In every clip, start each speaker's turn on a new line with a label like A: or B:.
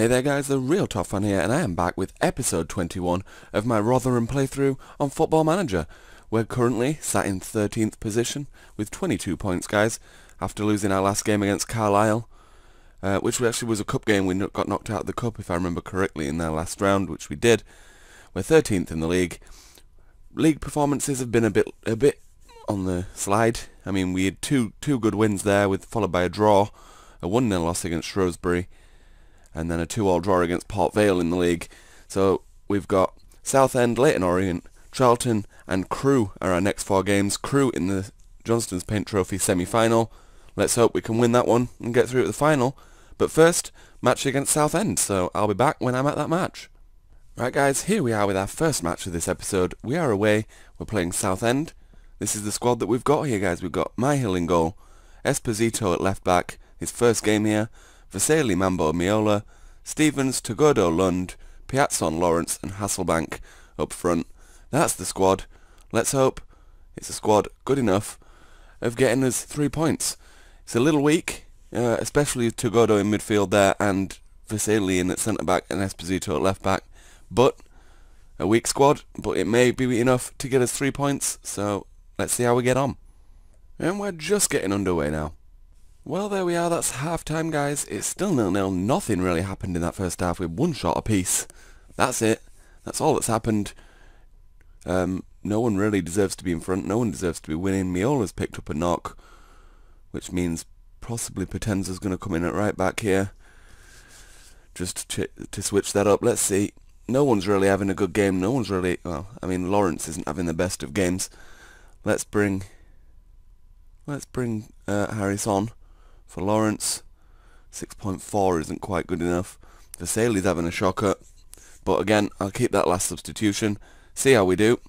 A: Hey there guys, therealtofffan here, and I am back with episode 21 of my Rotherham playthrough on Football Manager. We're currently sat in 13th position with 22 points, guys, after losing our last game against Carlisle, which actually was a cup game. We got knocked out of the cup, if I remember correctly, in their last round, which we did. We're 13th in the league. League performances have been a bit on the slide. I mean, we had two good wins there, followed by a draw, a 1-0 loss against Shrewsbury, and then a 2-2 draw against Port Vale in the league. So we've got Southend, Leyton Orient, Charlton and Crewe are our next 4 games. Crewe in the Johnston's Paint Trophy semi-final. Let's hope we can win that one and get through to the final. But first, match against Southend, so I'll be back when I'm at that match. Right guys, here we are with our first match of this episode. We are away, we're playing Southend. This is the squad that we've got here, guys. We've got Myhill in goal, Esposito at left back, his first game here, Vasily Mambo Miola, Stevens, Togodo Lund, Piazzon Lawrence and Hasselbank up front. That's the squad. Let's hope it's a squad good enough of getting us 3 points. It's a little weak, especially Togodo in midfield there and Vasily in at centre back and Esposito at left back. But a weak squad, but it may be enough to get us 3 points, so let's see how we get on. And we're just getting underway now. Well, there we are, that's half-time, guys. It's still 0-0, nothing really happened in that first half with 1 shot apiece. That's it. That's all that's happened. No one really deserves to be in front, no one deserves to be winning. Miola's picked up a knock, which means possibly Potenza's going to come in at right back here. Just to switch that up, let's see. No one's really having a good game, no one's really, well, I mean, Lawrence isn't having the best of games. Let's bring Harris on. For Lawrence, 6.4 isn't quite good enough. Vasili's having a shocker, but again, I'll keep that last substitution, see how we do.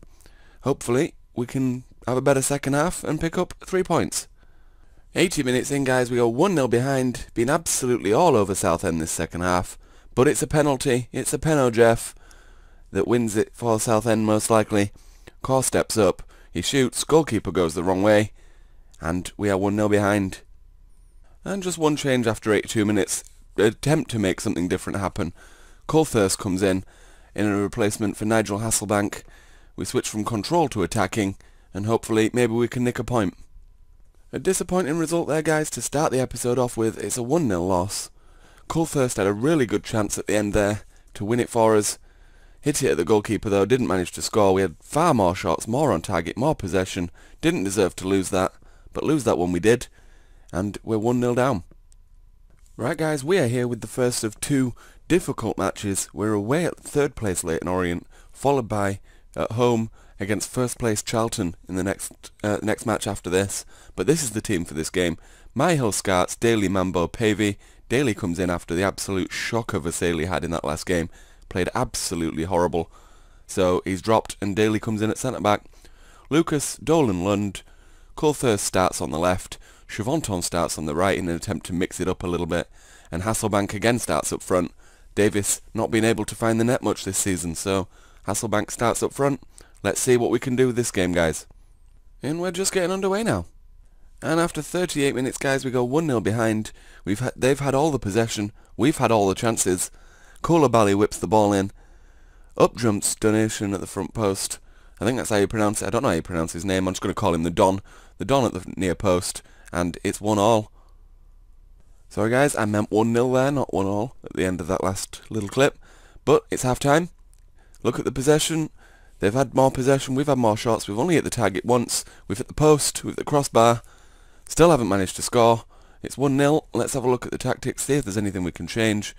A: Hopefully, we can have a better second half and pick up 3 points. 80 minutes in, guys, we go 1-0 behind, been absolutely all over Southend this second half, but it's a penalty, it's a penno Jeff that wins it for Southend most likely. Core steps up, he shoots, goalkeeper goes the wrong way, and we are 1-0 behind. And just one change after 82 minutes, attempt to make something different happen. Colthurst comes in a replacement for Nigel Hasselbank. We switch from control to attacking, and hopefully maybe we can nick a point. A disappointing result there, guys, to start the episode off with. It's a 1-0 loss. Colthurst had a really good chance at the end there to win it for us. Hit it at the goalkeeper though, didn't manage to score. We had far more shots, more on target, more possession. Didn't deserve to lose that, but lose that one we did. And we're 1-0 down. Right guys, we are here with the first of 2 difficult matches. We're away at 3rd place Leyton Orient, followed by at home against 1st place Charlton in the next match after this. But this is the team for this game. Myhill starts, Daly, Mambo, Pavey. Daly comes in after the absolute shocker Vasily had in that last game. Played absolutely horrible. So he's dropped and Daly comes in at centre back. Lucas, Dolan, Lund. Colthurst starts on the left. Chavanton starts on the right in an attempt to mix it up a little bit, and Hasselbank again starts up front. Davis not been able to find the net much this season, so Hasselbank starts up front. Let's see what we can do with this game, guys. And we're just getting underway now. And after 38 minutes, guys, we go 1-0 behind. They've had all the possession, we've had all the chances. Koulibaly whips the ball in. Up jumps Donation at the front post. I think that's how you pronounce it. I don't know how you pronounce his name. I'm just going to call him the Don. The Don at the near post. And it's 1-1. Sorry guys, I meant 1-0 there, not 1-1 at the end of that last little clip. But it's half time. Look at the possession. They've had more possession, we've had more shots, we've only hit the target once. We've hit the post, we've hit the crossbar. Still haven't managed to score. It's 1-0. Let's have a look at the tactics, see if there's anything we can change.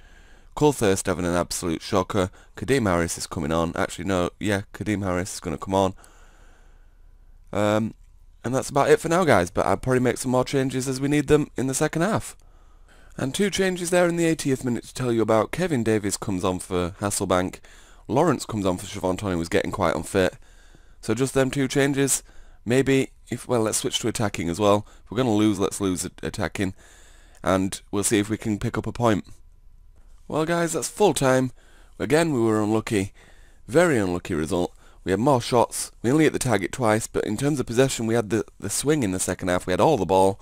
A: Colthurst having an absolute shocker. Kadeem Harris is coming on. Actually no, yeah, Kadeem Harris is going to come on. And that's about it for now, guys, but I'll probably make some more changes as we need them in the second half. And 2 changes there in the 80th minute to tell you about. Kevin Davies comes on for Hasselbank. Lawrence comes on for Chavanton, who was getting quite unfit. So just them 2 changes. Maybe, let's switch to attacking as well. If we're going to lose, let's lose attacking. And we'll see if we can pick up a point. Well, guys, that's full time. Again, we were unlucky. Very unlucky result. We had more shots, we only hit the target twice, but in terms of possession we had the swing in the second half, we had all the ball,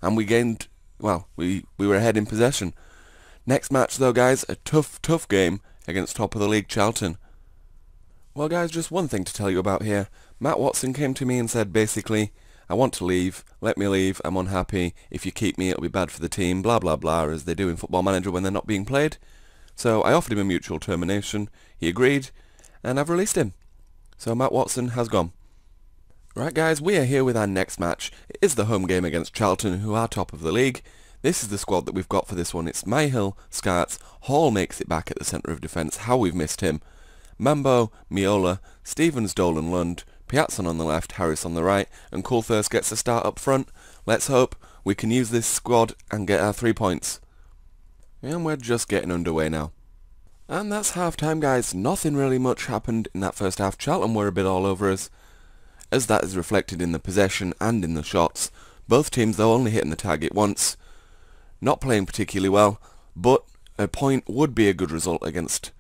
A: and we gained, well, we were ahead in possession. Next match though guys, a tough game against top of the league Charlton. Well guys, just one thing to tell you about here. Matt Watson came to me and said basically, I want to leave, let me leave, I'm unhappy, if you keep me it'll be bad for the team, blah blah blah, as they do in Football Manager when they're not being played. So I offered him a mutual termination, he agreed, and I've released him. So Matt Watson has gone. Right guys, we are here with our next match. It is the home game against Charlton, who are top of the league. This is the squad that we've got for this one. It's Myhill, Skarts, Hall makes it back at the centre of defence, how we've missed him. Mambo, Miola, Stevens, Dolan, Lund, Piazzon on the left, Harris on the right, and Coulthurst gets a start up front. Let's hope we can use this squad and get our 3 points. And we're just getting underway now. And that's half time guys. Nothing really much happened in that first half. Charlton were a bit all over us, as that is reflected in the possession and in the shots. Both teams though only hitting the target once. Not playing particularly well, but a point would be a good result against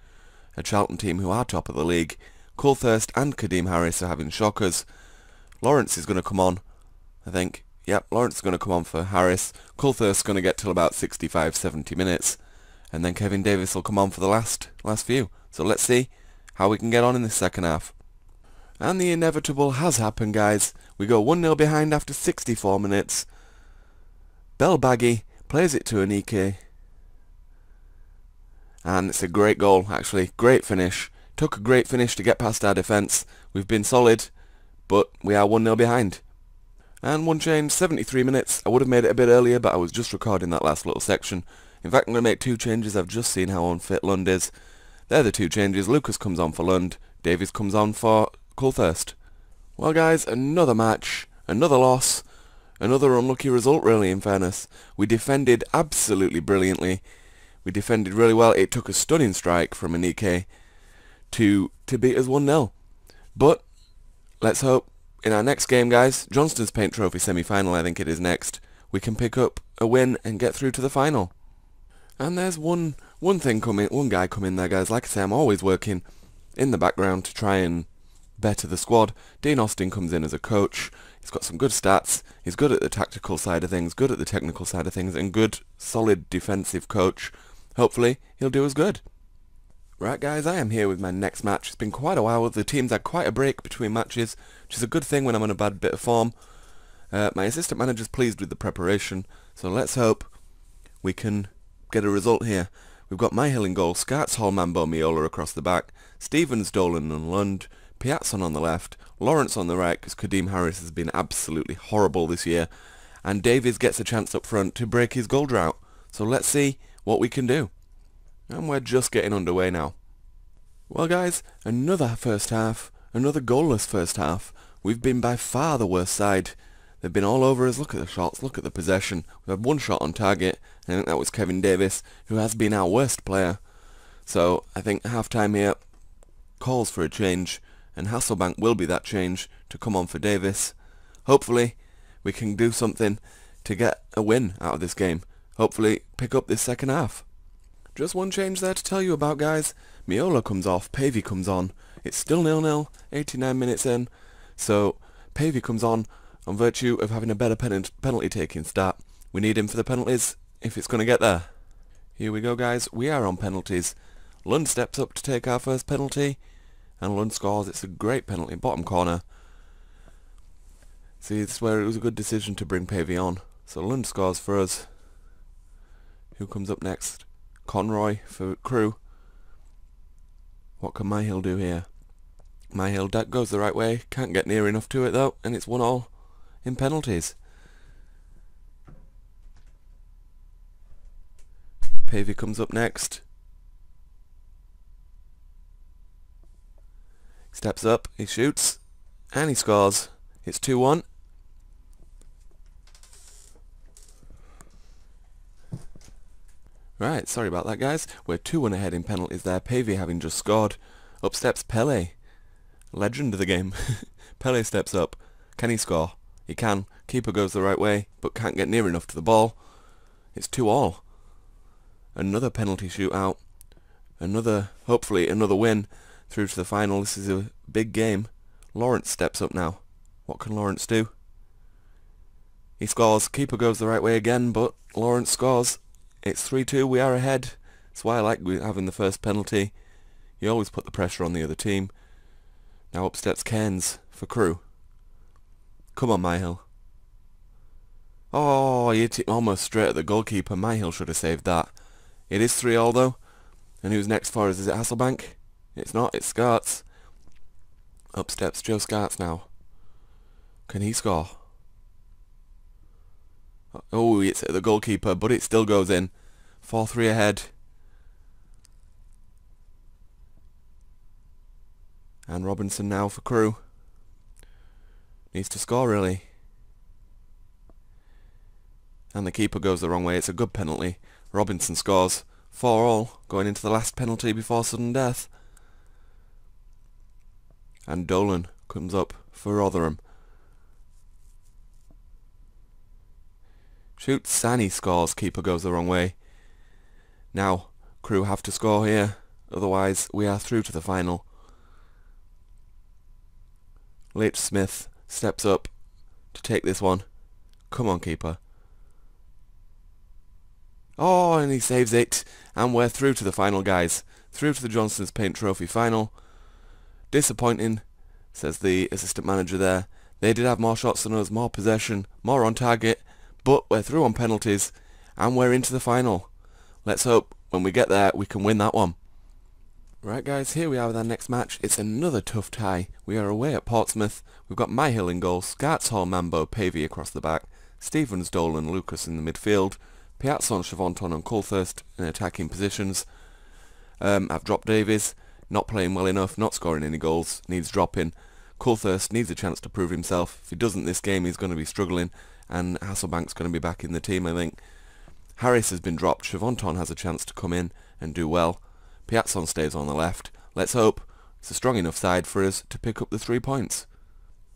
A: a Charlton team who are top of the league. Coulthurst and Kadeem Harris are having shockers. Lawrence is going to come on, I think. Yep, Lawrence is going to come on for Harris. Coulthurst is going to get till about 65-70 minutes. And then Kevin Davis will come on for the last few. So let's see how we can get on in this second half. And the inevitable has happened guys. We go 1-0 behind after 64 minutes. Bell Baggy plays it to Anike. And it's a great goal actually. Great finish. Took a great finish to get past our defence. We've been solid, but we are 1-0 behind. And one change, 73 minutes. I would have made it a bit earlier, but I was just recording that last little section. In fact, I'm going to make 2 changes. I've just seen how unfit Lund is. They're the 2 changes. Lucas comes on for Lund. Davies comes on for Coulthurst. Well guys, another match, another loss, another unlucky result really in fairness. We defended absolutely brilliantly. We defended really well. It took a stunning strike from Anike to beat us 1-0. But let's hope in our next game guys, Johnston's Paint Trophy semi-final I think it is next, we can pick up a win and get through to the final. And there's one guy coming there guys. Like I say, I'm always working in the background to try and better the squad. Dean Austin comes in as a coach. He's got some good stats. He's good at the tactical side of things, good at the technical side of things, and good, solid defensive coach. Hopefully, he'll do us good. Right guys, I am here with my next match. It's been quite a while. The team's had quite a break between matches, which is a good thing when I'm on a bad bit of form. My assistant manager's pleased with the preparation, so let's hope we can get a result here. We've got Myhill in goal, Skarts, Hall, Mambo, Miola across the back, Stevens, Dolan and Lund, Piazzon on the left, Lawrence on the right because Kadeem Harris has been absolutely horrible this year, and Davies gets a chance up front to break his goal drought. So let's see what we can do. And we're just getting underway now. Well guys, another first half, another goalless first half. We've been by far the worst side. They've been all over us. Look at the shots, look at the possession. We've had 1 shot on target, and I think that was Kevin Davis, who has been our worst player. So I think half-time here calls for a change, and Hasselbank will be that change to come on for Davis. Hopefully we can do something to get a win out of this game. Hopefully pick up this second half. Just one change there to tell you about guys. Miola comes off, Pavey comes on. It's still 0-0, 89 minutes in. So Pavey comes on virtue of having a better penalty taking stat. We need him for the penalties if it's going to get there. Here we go guys, we are on penalties. Lund steps up to take our first penalty, and Lund scores. It's a great penalty, bottom corner. See, this is where it was a good decision to bring Pavey on. So Lund scores for us. Who comes up next? Conroy for Crew. What can Myhill do here? Myhill, that goes the right way. Can't get near enough to it though, and it's 1-1 in penalties. Pavey comes up next. Steps up, he shoots, and he scores. It's 2-1. Right, sorry about that guys. We're 2-1 ahead in penalties there. Pavey having just scored. Up steps Pele. Legend of the game. Pele steps up. Can he score? He can. Keeper goes the right way, but can't get near enough to the ball. It's 2-2. Another penalty shootout. Hopefully another win through to the final. This is a big game. Lawrence steps up now. What can Lawrence do? He scores. Keeper goes the right way again, but Lawrence scores. It's 3-2. We are ahead. That's why I like having the first penalty. You always put the pressure on the other team. Now up steps Cairns for Crewe. Come on, Myhill. Oh, he hit it almost straight at the goalkeeper. Myhill should have saved that. It is 3-3 though. And who's next for us? Is it Hasselbank? It's not, it's Scarts. Up steps Joe Scarts now. Can he score? Oh, it's at the goalkeeper, but it still goes in. 4-3 ahead. And Robinson now for Crewe. Needs to score, really. And the keeper goes the wrong way. It's a good penalty. Robinson scores. 4-4, going into the last penalty before sudden death. And Dolan comes up for Rotherham. Shoots and he scores. Keeper goes the wrong way. Now, Crewe have to score here. Otherwise, we are through to the final. Leach Smith steps up to take this one. Come on, keeper. Oh, and he saves it. And we're through to the final, guys. Through to the Johnson's Paint Trophy final. Disappointing, says the assistant manager there. They did have more shots than us, more possession, more on target, but we're through on penalties, and we're into the final. Let's hope when we get there we can win that one. Right, guys, here we are with our next match. It's another tough tie. We are away at Portsmouth. We've got Myhill in goal, Scarts, Hall, Mambo, Pavey across the back, Stevens, Dolan, Lucas in the midfield, Piazzon, Chavanton and Coulthurst in attacking positions. I've dropped Davies, not playing well enough, not scoring any goals, needs dropping. Coulthurst needs a chance to prove himself. If he doesn't this game, he's going to be struggling, and Hasselbank's going to be back in the team, I think. Harris has been dropped. Chavanton has a chance to come in and do well. Piazzon stays on the left. Let's hope it's a strong enough side for us to pick up the 3 points.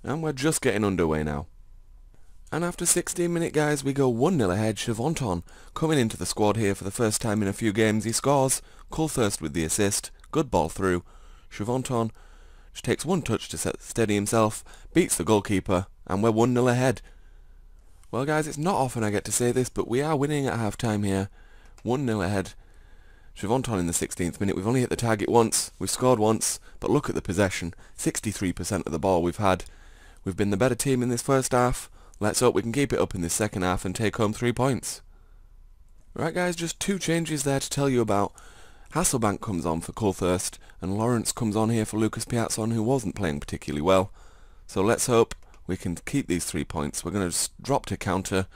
A: And we're just getting underway now. And after 16 minutes, guys, we go 1-0 ahead. Chavanton coming into the squad here for the first time in a few games. He scores. Coulthurst with the assist. Good ball through. Chavanton just takes one touch to steady himself, beats the goalkeeper, and we're 1-0 ahead. Well, guys, it's not often I get to say this, but we are winning at half-time here. 1-0 ahead. Chavanton in the 16th minute. We've only hit the target once. We've scored once, but look at the possession. 63% of the ball we've had. We've been the better team in this first half. Let's hope we can keep it up in this second half and take home 3 points. Right, guys, just 2 changes there to tell you about. Hasselbank comes on for Coulthurst, and Lawrence comes on here for Lucas Piazzon, who wasn't playing particularly well. So let's hope we can keep these 3 points. We're going to just drop to counter.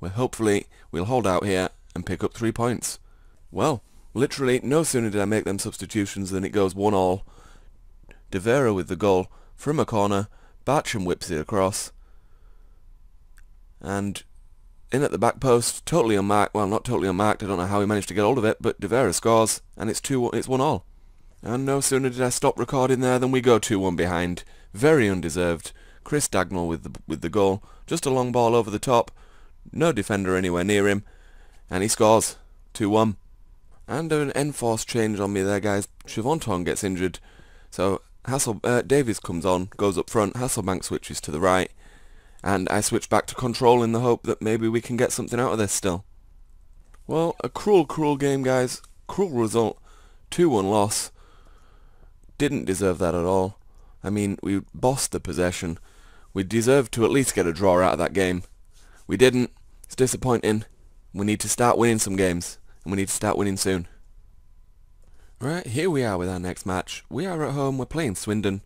A: Hopefully we'll hold out here and pick up 3 points. Well, literally no sooner did I make them substitutions than it goes 1-1. De Vera with the goal from a corner. Bartram whips it across. And in at the back post, totally unmarked. Well, not totally unmarked. I don't know how he managed to get hold of it, but De Vera scores, and it's 1-1. And no sooner did I stop recording there than we go 2-1 behind. Very undeserved. Chris Dagnall with the goal. Just a long ball over the top. No defender anywhere near him, and he scores. 2-1. And an enforced change on me there, guys. Chavanton gets injured, so Davies comes on, goes up front. Hasselbank switches to the right. And I switch back to control in the hope that maybe we can get something out of this still. Well, a cruel game, guys. Cruel result. 2-1 loss. Didn't deserve that at all. I mean, we bossed the possession. We deserved to at least get a draw out of that game. We didn't. It's disappointing. We need to start winning some games. And we need to start winning soon. Right, here we are with our next match. We are at home. We're playing Swindon.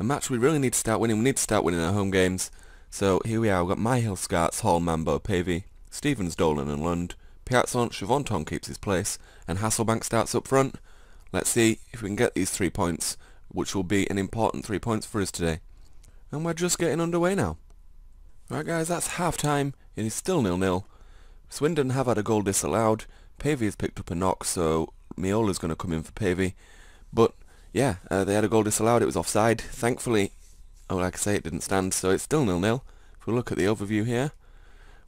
A: A match we really need to start winning. We need to start winning our home games. So here we are, we've got Myhill, Scarts, Hall, Mambo, Pavey, Stevens, Dolan and Lund, Piazzon, Chavanton keeps his place, and Hasselbank starts up front. Let's see if we can get these 3 points, which will be an important 3 points for us today. And we're just getting underway now. Right, guys, that's half-time. It is still 0-0. Swindon have had a goal disallowed. Pavey has picked up a knock, so Miola's going to come in for Pavey. But, yeah, they had a goal disallowed. It was offside. Thankfully, like I say, it didn't stand, so it's still 0-0. If we look at the overview here,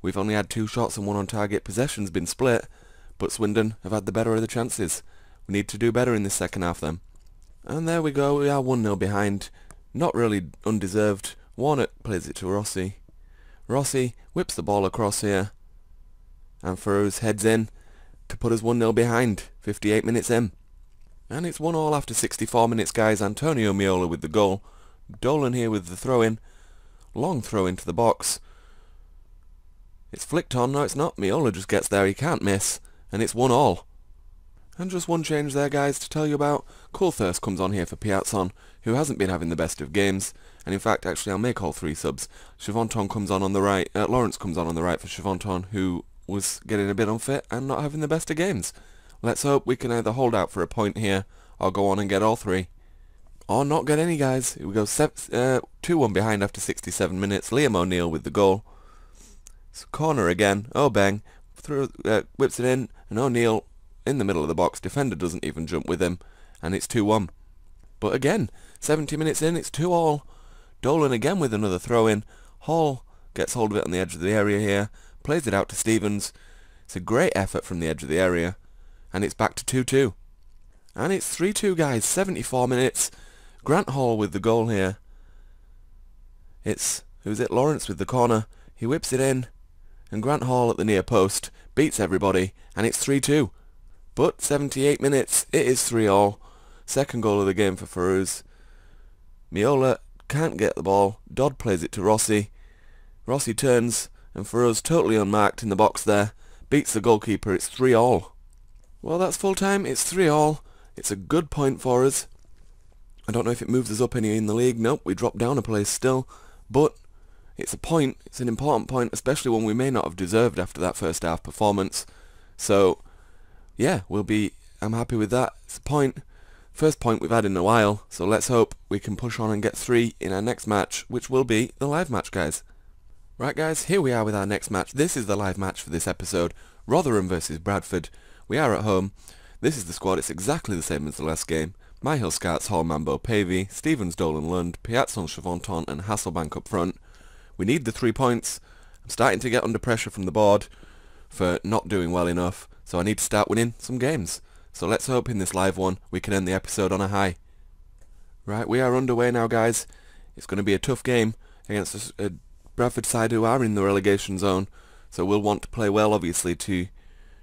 A: we've only had 2 shots and 1 on target. Possession's been split, but Swindon have had the better of the chances. We need to do better in this second half then. And there we go, we are 1-0 behind. Not really undeserved. Warnock plays it to Rossi. Rossi whips the ball across here, and Feroz heads in. to put us 1-0 behind, 58 minutes in. And it's 1-1 after 64 minutes, guys. Antonio Meola with the goal. Dolan here with the throw-in. Long throw into the box. It's flicked on. No, it's not. Meola just gets there. He can't miss. And it's 1-1. And just one change there, guys, to tell you about. Coulthurst comes on here for Piazzon, who hasn't been having the best of games. And in fact, actually, I'll make all 3 subs. Chivonton comes on the right. Lawrence comes on the right for Chivonton, who was getting a bit unfit and not having the best of games. Let's hope we can either hold out for a point here or go on and get all 3. Or not get any, guys. We go 2-1 behind after 67 minutes. Liam O'Neill with the goal. It's a corner again. Obeng whips it in, and O'Neill in the middle of the box. Defender doesn't even jump with him, and it's 2-1. But again, 70 minutes in, it's 2-2. Dolan again with another throw-in. Hall gets hold of it on the edge of the area here, plays it out to Stevens. It's a great effort from the edge of the area, and it's back to 2-2. And it's 3-2, guys, 74 minutes. Grant Hall with the goal here. Who's it? Lawrence with the corner. He whips it in, and Grant Hall at the near post beats everybody, and it's 3-2. But 78 minutes, it is 3-3. Second goal of the game for Farouz. Meola can't get the ball. Dodd plays it to Rossi. Rossi turns, and Farouz totally unmarked in the box there. Beats the goalkeeper, it's 3-3. Well, that's full time, it's 3-3. It's a good point for us. I don't know if it moves us up any in the league. Nope, we drop down a place still. But it's a point, it's an important point, especially one we may not have deserved after that first half performance. So, yeah, I'm happy with that. It's a point. First point we've had in a while, so let's hope we can push on and get 3 in our next match, which will be the live match, guys. Right, guys, here we are with our next match. This is the live match for this episode. Rotherham versus Bradford. We are at home. This is the squad. It's exactly the same as the last game. Myhill, Scarts, Hall, Mambo, Pavey, Stevens, Dolan, Lund, Piazzon, Chivonton and Hasselbank up front. We need the 3 points. I'm starting to get under pressure from the board for not doing well enough, so I need to start winning some games. So let's hope in this live one we can end the episode on a high. Right, we are underway now, guys. It's going to be a tough game against a Bradford side who are in the relegation zone, so we'll want to play well, obviously, to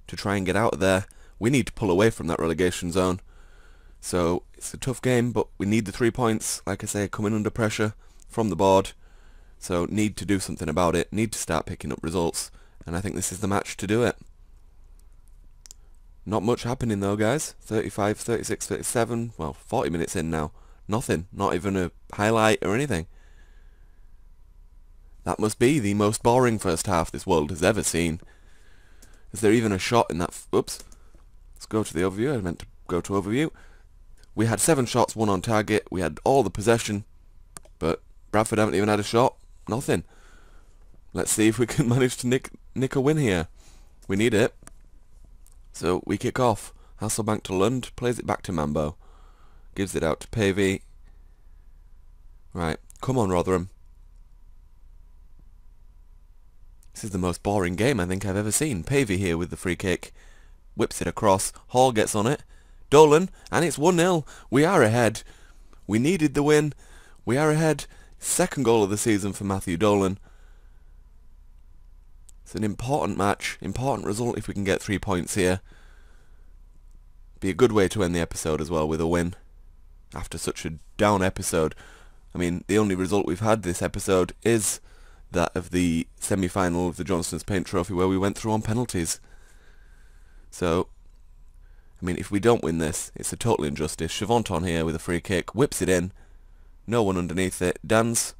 A: try and get out of there. We need to pull away from that relegation zone. So it's a tough game, but we need the 3 points, like I say, coming under pressure from the board. So need to do something about it, need to start picking up results, and I think this is the match to do it. Not much happening though, guys. 35, 36, 37, well, 40 minutes in now. Nothing, not even a highlight or anything. That must be the most boring first half this world has ever seen. Is there even a shot in that... Oops. Let's go to the overview. I meant to go to overview. We had 7 shots, 1 on target. We had all the possession. But Bradford haven't even had a shot. Nothing. Let's see if we can manage to nick a win here. We need it. So we kick off. Hasselbank to Lund. Plays it back to Mambo. Gives it out to Pavey. Right. Come on, Rotherham. This is the most boring game I think I've ever seen. Pavey here with the free kick. Whips it across. Hall gets on it. Dolan. And it's 1-0. We are ahead. We needed the win. We are ahead. Second goal of the season for Matthew Dolan. It's an important match. Important result if we can get 3 points here. Be a good way to end the episode as well with a win. After such a down episode. I mean, the only result we've had this episode is that of the semi-final of the Johnston's Paint Trophy where we went through on penalties. So, I mean, if we don't win this, it's a total injustice. Chivonton here with a free kick, whips it in. No one underneath it. Dans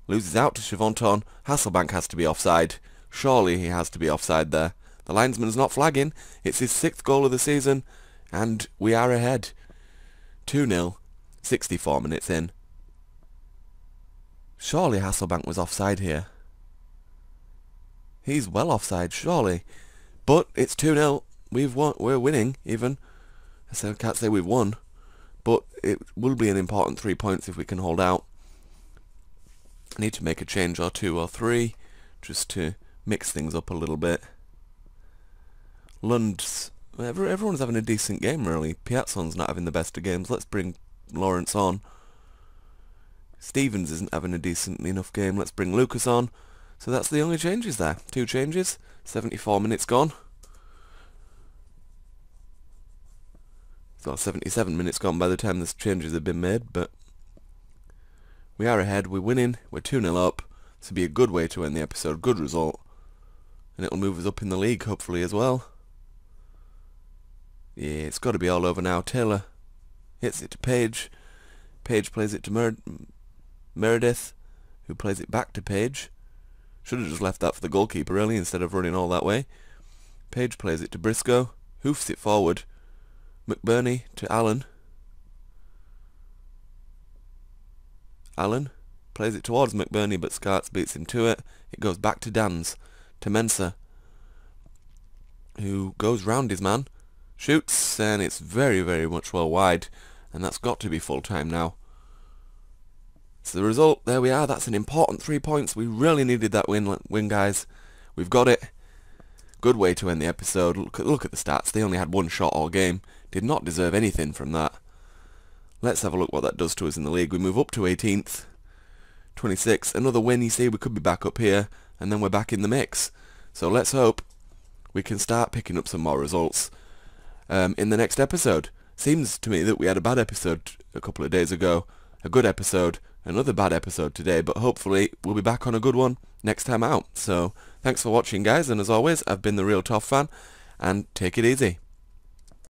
A: loses out to Chivonton. Hasselbank has to be offside. Surely he has to be offside there. The linesman's not flagging. It's his 6th goal of the season, and we are ahead. 2-0, 64 minutes in. Surely Hasselbank was offside here. He's well offside, surely. But it's 2-0. We've won. We're winning, even. I can't say we've won. But it will be an important 3 points if we can hold out. I need to make a change or 2 or 3, just to mix things up a little bit. Lund's... Everyone's having a decent game, really. Piazzon's not having the best of games. Let's bring Lawrence on. Stevens isn't having a decent enough game. Let's bring Lucas on. So that's the only changes there. 2 changes. 74 minutes gone. well, 77 minutes gone by the time the changes have been made, but we are ahead, we're winning, we're 2-0 up. This will be a good way to end the episode, good result. And it'll move us up in the league, hopefully, as well. Yeah, it's got to be all over now. Taylor hits it to Page. Page plays it to Meredith, who plays it back to Page. Should have just left that for the goalkeeper, really, instead of running all that way. Page plays it to Briscoe, hoofs it forward. McBurney to Allen. Allen plays it towards McBurney, but Scarts beats him to it. It goes back to Dans, to Mensah, who goes round his man, shoots, and it's very, very much well wide, and that's got to be full time now. So the result, there we are. That's an important 3 points. We really needed that win, guys. We've got it. Good way to end the episode. Look at the stats. They only had one shot all game. Did not deserve anything from that. Let's have a look what that does to us in the league. We move up to 18th. 26. Another win, you see. We could be back up here. And then we're back in the mix. So let's hope we can start picking up some more results in the next episode. Seems to me that we had a bad episode a couple of days ago. A good episode. Another bad episode today. But hopefully we'll be back on a good one next time out. So thanks for watching, guys. And as always, I've been the Real Toff Fan. And take it easy.